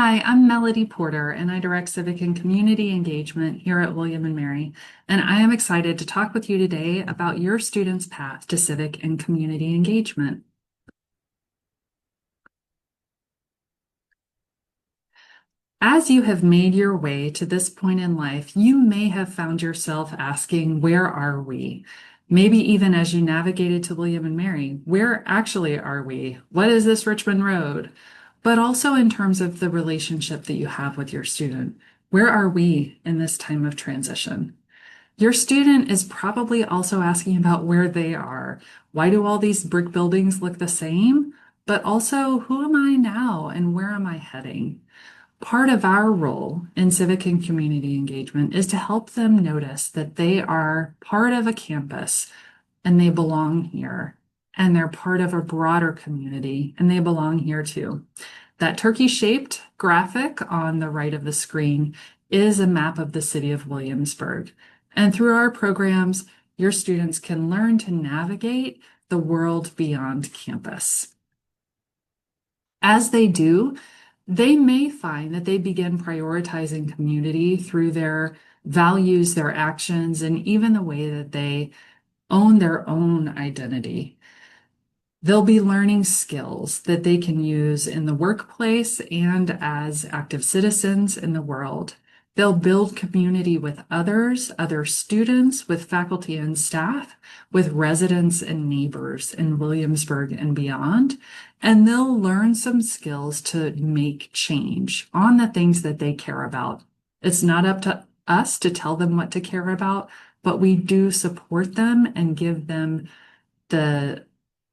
Hi, I'm Melody Porter, and I direct Civic and Community Engagement here at William and Mary. And I am excited to talk with you today about your students' path to civic and community engagement. As you have made your way to this point in life, you may have found yourself asking, where are we? Maybe even as you navigated to William and Mary, where actually are we? What is this Richmond Road? But also in terms of the relationship that you have with your student. Where are we in this time of transition? Your student is probably also asking about where they are. Why do all these brick buildings look the same? But also, who am I now and where am I heading? Part of our role in civic and community engagement is to help them notice that they are part of a campus and they belong here, and they're part of a broader community and they belong here too. That turkey-shaped graphic on the right of the screen is a map of the city of Williamsburg. And through our programs, your students can learn to navigate the world beyond campus. As they do, they may find that they begin prioritizing community through their values, their actions, and even the way that they own their own identity. They'll be learning skills that they can use in the workplace and as active citizens in the world. They'll build community with others, other students, with faculty and staff, with residents and neighbors in Williamsburg and beyond. And they'll learn some skills to make change on the things that they care about. It's not up to us to tell them what to care about, but we do support them and give them the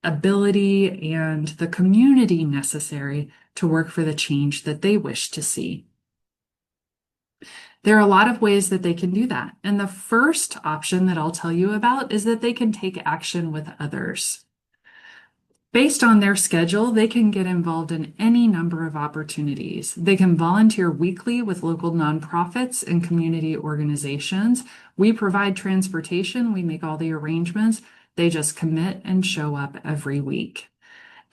ability and the community necessary to work for the change that they wish to see. There are a lot of ways that they can do that. And the first option that I'll tell you about is that they can take action with others. Based on their schedule, they can get involved in any number of opportunities. They can volunteer weekly with local nonprofits and community organizations. We provide transportation, we make all the arrangements. They just commit and show up every week.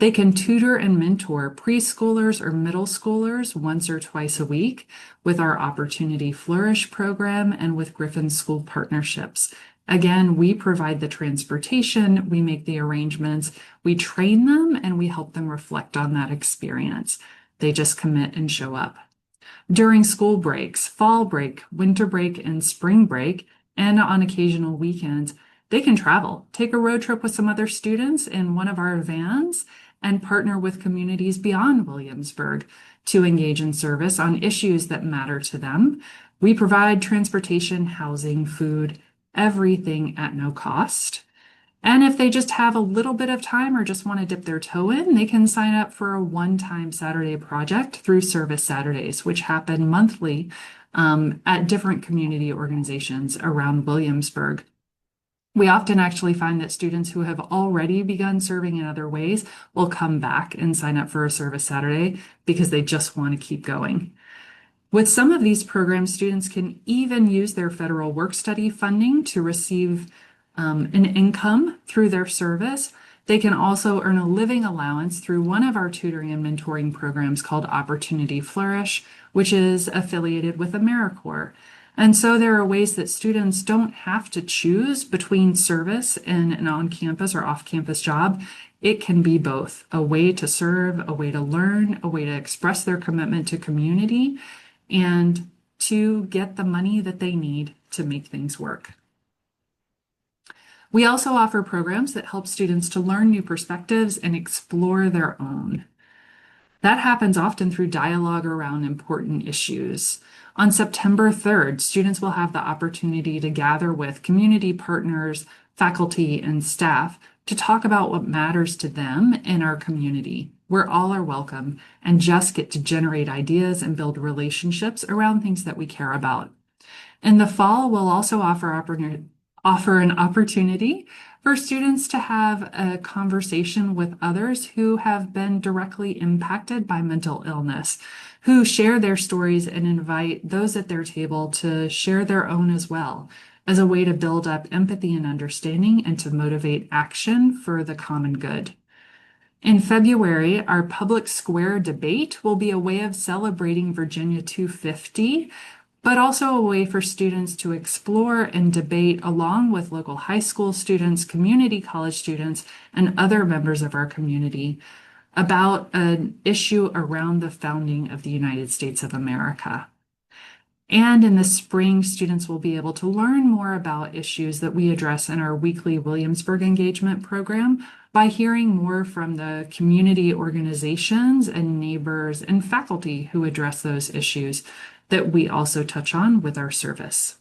They can tutor and mentor preschoolers or middle schoolers once or twice a week with our Opportunity Flourish program and with Griffin School Partnerships. Again, we provide the transportation, we make the arrangements, we train them, and we help them reflect on that experience. They just commit and show up. During school breaks, fall break, winter break, and spring break, and on occasional weekends, they can travel, take a road trip with some other students in one of our vans, and partner with communities beyond Williamsburg to engage in service on issues that matter to them. We provide transportation, housing, food, everything at no cost. And if they just have a little bit of time or just want to dip their toe in, they can sign up for a one-time Saturday project through Service Saturdays, which happen monthly at different community organizations around Williamsburg. We often actually find that students who have already begun serving in other ways will come back and sign up for a Service Saturday because they just want to keep going. With some of these programs, students can even use their federal work-study funding to receive an income through their service. They can also earn a living allowance through one of our tutoring and mentoring programs called Opportunity Flourish, which is affiliated with AmeriCorps. And so there are ways that students don't have to choose between service and an on-campus or off-campus job. It can be both a way to serve, a way to learn, a way to express their commitment to community, and to get the money that they need to make things work. We also offer programs that help students to learn new perspectives and explore their own. That happens often through dialogue around important issues. On September 3rd, students will have the opportunity to gather with community partners, faculty, and staff to talk about what matters to them in our community, where all are welcome and just get to generate ideas and build relationships around things that we care about. In the fall, we'll also offer an opportunity for students to have a conversation with others who have been directly impacted by mental illness, who share their stories and invite those at their table to share their own as well, as a way to build up empathy and understanding and to motivate action for the common good. In February, our public square debate will be a way of celebrating Virginia 250, but also a way for students to explore and debate along with local high school students, community college students, and other members of our community about an issue around the founding of the United States of America. And in the spring, students will be able to learn more about issues that we address in our weekly Williamsburg engagement program by hearing more from the community organizations and neighbors and faculty who address those issues that we also touch on with our service.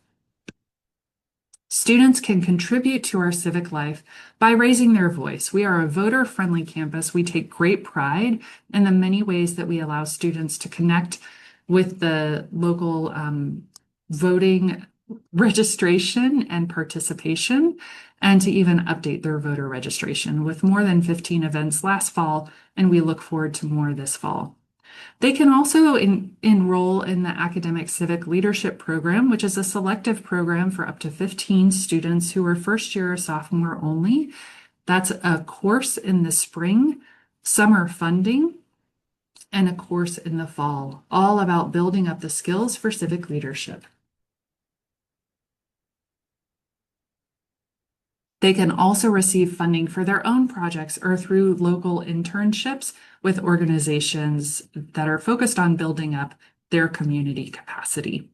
Students can contribute to our civic life by raising their voice. We are a voter-friendly campus. We take great pride in the many ways that we allow students to connect with the local voting registration and participation, and to even update their voter registration with more than 15 events last fall, and we look forward to more this fall. They can also enroll in the Academic Civic Leadership Program, which is a selective program for up to 15 students who are first year or sophomore only. That's a course in the spring, summer funding, and a course in the fall, all about building up the skills for civic leadership. They can also receive funding for their own projects or through local internships with organizations that are focused on building up their community capacity.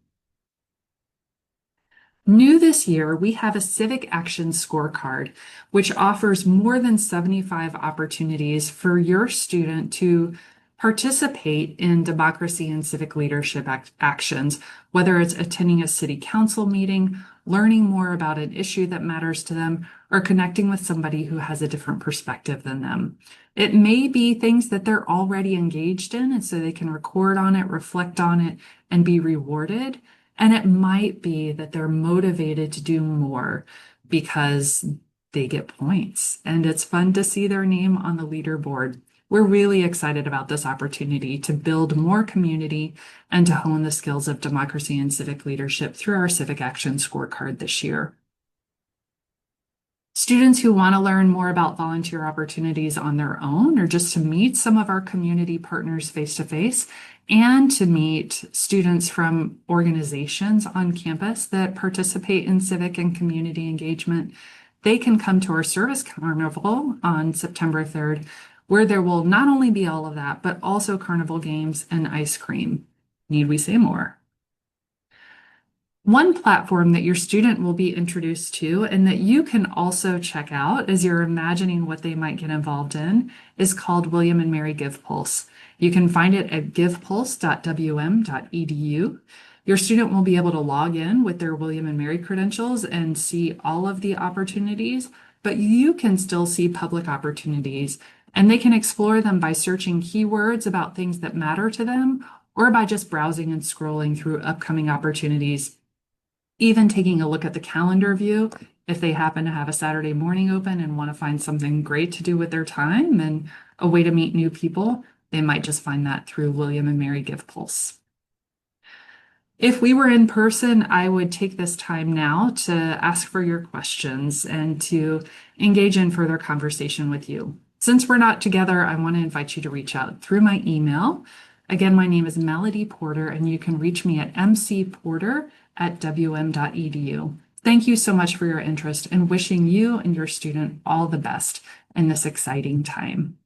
New this year, we have a Civic Action Scorecard, which offers more than 75 opportunities for your student to participate in democracy and civic leadership actions, whether it's attending a city council meeting, learning more about an issue that matters to them, or connecting with somebody who has a different perspective than them. It may be things that they're already engaged in, and so they can record on it, reflect on it, and be rewarded. And it might be that they're motivated to do more because they get points, and it's fun to see their name on the leaderboard. We're really excited about this opportunity to build more community and to hone the skills of democracy and civic leadership through our Civic Action Scorecard this year. Students who want to learn more about volunteer opportunities on their own, or just to meet some of our community partners face-to-face, and to meet students from organizations on campus that participate in civic and community engagement, they can come to our service carnival on September 3rd, where there will not only be all of that, but also carnival games and ice cream. Need we say more? One platform that your student will be introduced to and that you can also check out as you're imagining what they might get involved in is called William and Mary Give Pulse. You can find it at givepulse.wm.edu. Your student will be able to log in with their William and Mary credentials and see all of the opportunities, but you can still see public opportunities, and they can explore them by searching keywords about things that matter to them, or by just browsing and scrolling through upcoming opportunities, even taking a look at the calendar view if they happen to have a Saturday morning open and want to find something great to do with their time and a way to meet new people. They might just find that through William and Mary Give Pulse. If we were in person, I would take this time now to ask for your questions and to engage in further conversation with you. Since we're not together, I want to invite you to reach out through my email. Again, my name is Melody Porter, and you can reach me at mcporter@wm.edu. Thank you so much for your interest, and wishing you and your student all the best in this exciting time.